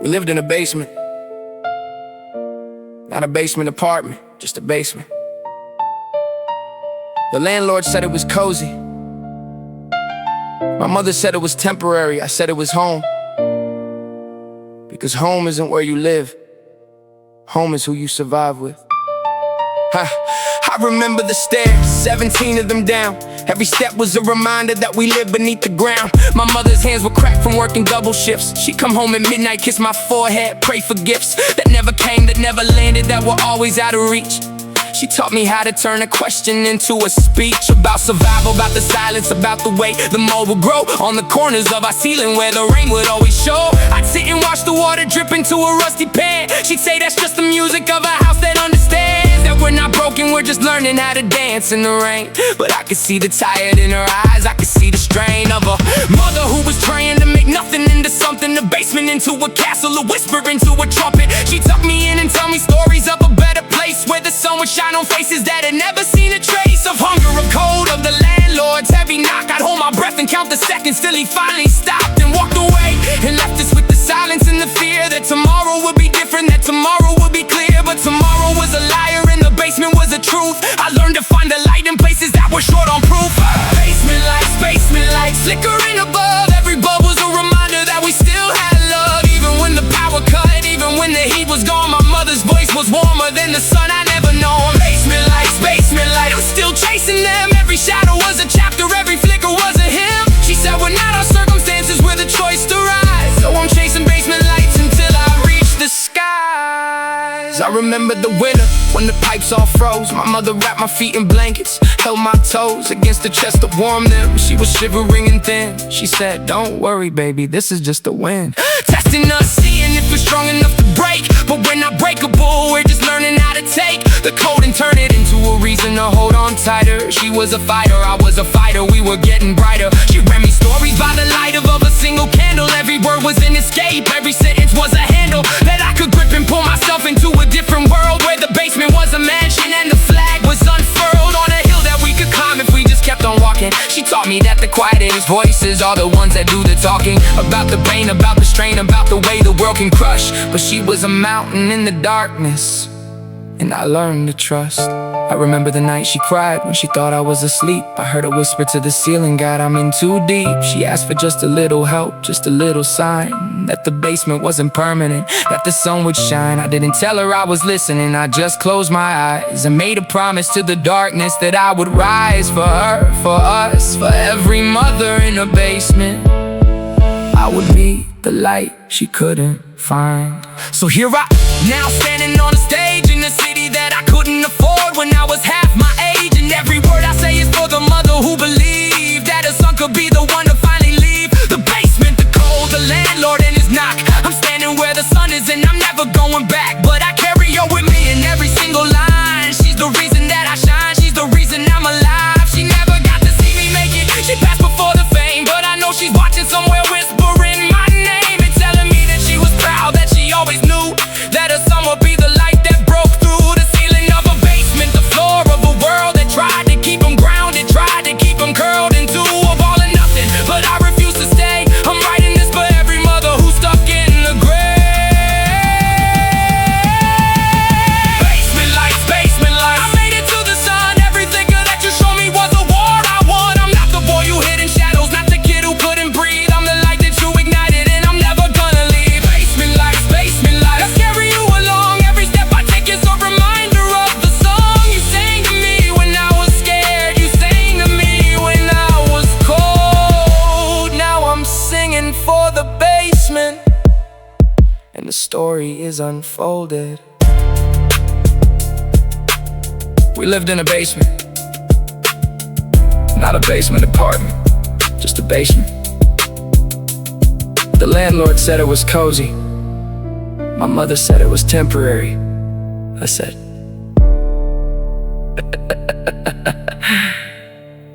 We lived in a basement. Not a basement apartment, just a basement. The landlord said it was cozy. My mother said it was temporary. I said it was home. Because home isn't where you live. Home is who you survive with. I remember the stairs, 17 of them down. Every step was a reminder that we live beneath the ground. My mother's hands were cracked from working double shifts. She'd come home at midnight, kiss my forehead, pray for gifts that never came, that never landed, that were always out of reach. She taught me how to turn a question into a speech. About survival, about the silence, about the way the mold would grow on the corners of our ceiling where the rain would always show. I'd sit and watch the water drip into a rusty pan. She'd say that's just the music of a house that understands that we're not broken, we're just learning how to dance in the rain. But I could see the tired in her eyes, I could see the strain of a mother who was trying to make nothing into something. The basement into a castle, a whisper into a trumpet. She tuck me in and tell me stories of a better place where the sun would shine on faces that had never seen a trace of hunger or cold, of the landlord's heavy knock. I'd hold my breath and count the seconds till he finally stopped and walked away and left us with the silence and the fear that tomorrow would be different, that tomorrow would be clear. But tomorrow was a liar and the basement was the truth. I learned to find the light in places that were short on proof. Basement lights flickering above. Every bubble's a reminder that we still had love. Even when the power cut, even when the heat was gone, my mother's voice was warmer than the sun I never known. Basement light, I'm still chasing them. Every shadow was a chapter, every flicker was a hymn. She said we're not our circumstances, we're the choice to rise. So I'm chasing basement lights until I reach the skies. I remember the winter when the pipes all froze. My mother wrapped my feet in blankets, held my toes against the chest to warm them. She was shivering and thin. She said, don't worry baby, this is just the wind testing us, seeing if we're strong enough to break. But we're not breakable, we're just learning how to take the cold and turn it into a reason to hold on tighter. She was a fighter, I was a fighter, we were getting brighter. She read me stories by the light of a single candle. Every word was an escape, every sentence was a handle that I could grip and pull myself into a different world where the basement was a mansion and the flag was unfurled on a hill that we could climb if we just kept on walking. She taught me that the quietest voices are the ones that do the talking. About the pain, about the strain, about the way the world can crush. But she was a mountain in the darkness, and I learned to trust. I remember the night she cried when she thought I was asleep. I heard her whisper to the ceiling, God, I'm in too deep. She asked for just a little help, just a little sign that the basement wasn't permanent, that the sun would shine. I didn't tell her I was listening, I just closed my eyes and made a promise to the darkness that I would rise for her, for us, for every mother in a basement. I would be the light she couldn't find. So here I now standing on a stage in a city that I couldn't afford when I was half my age. And every word I say is for the mother who believed that her son could be the one to finally leave the basement, the cold, the landlord and his knock. I'm standing where the sun is and I'm never going back, but I carry her with me in every single line. She's the reason that I shine, she's the reason I'm alive. She never got to see me make it, she passed before the fame, but I know she's watching somewhere whispering my name and telling me that she was proud, that she always knew that her son would be the light that broke through the ceiling of a basement, the floor of a world that tried to keep him grounded, tried to keep him curled into a ball of nothing. But I refuse to stay, I'm writing this for every mother who's stuck in the grave. Basement lights, I made it to the sun. Everything that you showed me was a war I won. I'm not the boy you hid in shadows, not the kid who couldn't breathe. I'm the light that you ignited and I'm never gonna leave. Basement lights, I carry you along. Every step I take is a reminder of the song you sang to me when I was scared. You sang to me when I was cold. Now I'm singing for the basement, and the story is unfolded. We lived in a basement. Not a basement apartment, just a basement. The landlord said it was cozy. My mother said it was temporary. I said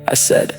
I said